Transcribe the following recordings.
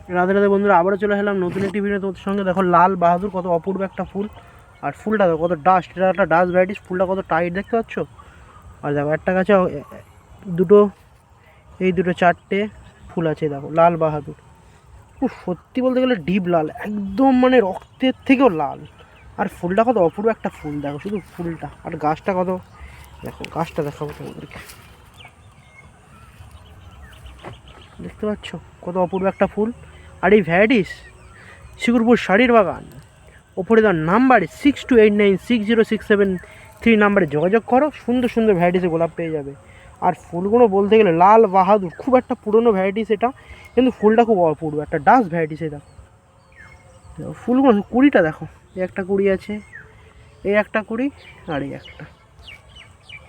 রাধে রাধে বন্ধুরা, আবারও চলে এলাম নতুন একটি ভিডিও তোমাদের সঙ্গে। দেখো লাল বাহাদুর কত অপূর্ব একটা ফুল, আর ফুলটা দেখো কত ডাস্ট, এটা একটা ডাস্ট ভ্যারাইটিস। ফুলটা কত টাইট দেখতে পাচ্ছ। আর দেখো একটা গাছে দুটো, এই দুটো চারটে ফুল আছে। দেখো লাল বাহাদুর, খুব সত্যি বলতে গেলে ডিপ লাল, একদম মানে রক্তের থেকেও লাল। আর ফুলটা কত অপূর্ব একটা ফুল, দেখো শুধু ফুলটা। আর গাছটা কত, দেখো গাছটা দেখাবো তোমাদেরকে, দেখতে পাচ্ছ কত অপূর্ব একটা ফুল। আর এই ভ্যারাইটিস শিকরপুর শাড়ির বাগান, ওপরে দেওয়ার নাম্বারে 62896067 নাম্বারে যোগাযোগ করো। সুন্দর সুন্দর ভ্যারাইটিসে গোলাপ পেয়ে যাবে। আর ফুলগুলো বলতে গেলে লাল বাহাদুর খুব একটা পুরনো ভ্যারাইটিস এটা, কিন্তু ফুলটা খুব অপূর্ব, একটা ডাস্ট ভ্যারাইটিস এটা। ফুলগুলো কুড়িটা দেখো, এই একটা কুড়ি আছে, এই একটা কুড়ি, আর এই একটা।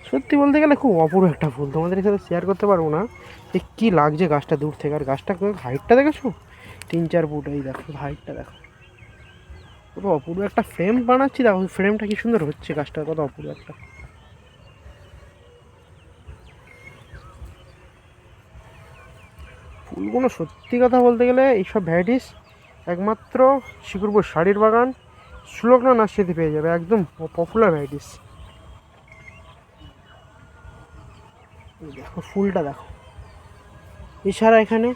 সত্যি বলতে গেলে খুব অপূর্ব একটা ফুল, তোমাদের সাথে শেয়ার করতে পারবো না যে কী লাগছে গাছটা দূর থেকে। আর গাছটা হাইটটা দেখেছো, 3-4 ফুট। এই দেখো হাইটটা দেখো, কত অপূর্ব একটা ফ্রেম বানাচ্ছি। দেখো ফ্রেমটা কি সুন্দর হচ্ছে, গাছটা কত অপূর্ব একটা। ফুলগুলো সত্যি কথা বলতে গেলে এইসব ভ্যারাইটিস একমাত্র শিকরপুর শাড়ির বাগান সুলগ্না নার্সারিতে পেয়ে যাবে, একদম পপুলার ভ্যারাইটিস। দেখো ফুলটা দেখো, এছাড়া এখানে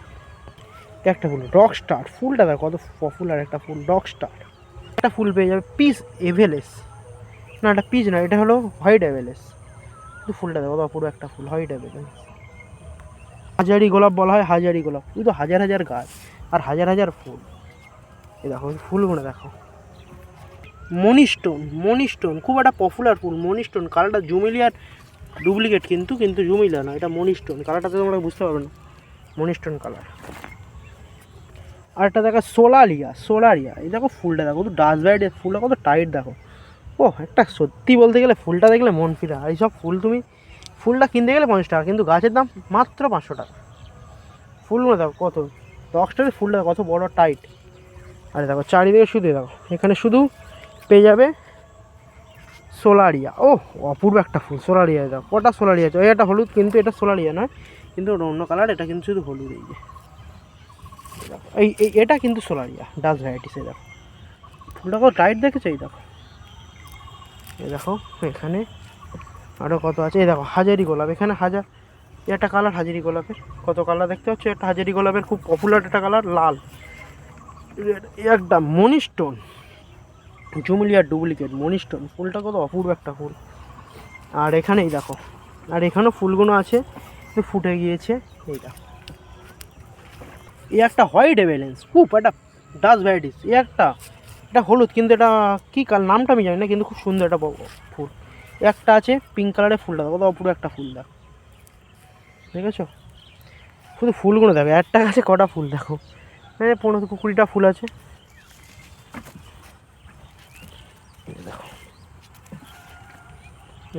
একটা ফুল রক স্টার, ফুলটা দেখো কত পপুলার একটা ফুল, রক স্টার। একটা ফুল পেয়ে যাবে পিস এভেলেস, না এটা পিস না, এটা হলো হোয়াইট এভেলেস। কিন্তু ফুলটা দেখো কত অপূর্ব একটা ফুল, হোয়াইট এভেলেস। হাজারি গোলাপ বলা হয়, হাজারি গোলাপ, শুধু হাজার হাজার গাছ আর হাজার হাজার ফুল। এই দেখো ফুলগুলো দেখো, মনি স্টোন খুব একটা পপুলার ফুল। মনি স্টোন কালারটা জুমিলিয়ার ডুপ্লিকেট, কিন্তু জুমিলিয়া না, এটা মনি স্টোন। কালারটাতে তোমরা বুঝতে পারবে না, মনি স্টোন কালার। আর একটা দেখো সোলারিয়া, এই দেখো ফুলটা দেখো, তো ডাস্ট ভ্যারাইটির ফুলটা কত টাইট দেখো। ও একটা সত্যি বলতে গেলে ফুলটা দেখলে মন ফিরা। এইসব ফুল তুমি ফুলটা কিনতে গেলে 50 টাকা, কিন্তু গাছের দাম মাত্র 500 টাকা। ফুলগুলো দেখো কত, রকস্টারের ফুলটা কত বড় টাইট। আরে দেখো চারিদিকে শুধু দেখো, এখানে শুধু পেয়ে যাবে সোলারিয়া। ও অপূর্ব একটা ফুল সোলারিয়া। দেখো কটা সোলারিয়া আছে, এটা হলুদ, কিন্তু এটা সোলারিয়া নয়, কিন্তু ওটা অন্য কালার, এটা কিন্তু শুধু হলুদ। এই যে এই এটা কিন্তু সোলারিয়া ডাস্ট ভ্যারাইটিস। এই দেখো ফুলটা কত টাইট দেখেছো। এই দেখো, এই দেখো এখানে আরও কত আছে। এই দেখো হাজারি গোলাপ, এখানে একটা কালার হাজারি গোলাপের, কত কালার দেখতে পাচ্ছ। একটা হাজারি গোলাপের খুব পপুলার একটা কালার লাল। একটা মনি স্টোন, জুমিলিয়ার ডুপ্লিকেট মনি স্টোন, ফুলটা কত অপূর্ব একটা ফুল। আর এখানেই দেখো, আর এখানেও ফুলগুলো আছে, ফুটে গিয়েছে। এই দেখো এই একটা হোয়াইট এভেলেন্স, খুব একটা ডাস্ট ভ্যারাইটিস। এটা হলুদ, কিন্তু এটা কী নামটা আমি জানি না, কিন্তু খুব সুন্দর একটা ফুল। একটা আছে পিঙ্ক কালারের, ফুলটা দেখো কত অপূর্ব একটা ফুল দেখো, দেখেছো। শুধু ফুলগুলো দেখো, একটা গাছে কটা ফুল দেখো, 15-20টা ফুল আছে। দেখো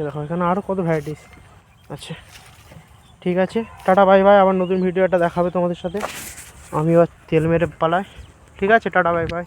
দেখো এখানে আরও কত ভ্যারাইটিস আছে। ঠিক আছে, টাটা বাই বাই, আবার নতুন ভিডিও একটা দেখাবে তোমাদের সাথে। আমি আবার তেল মেরে পালাই। ঠিক আছে, টাটা বাই বাই।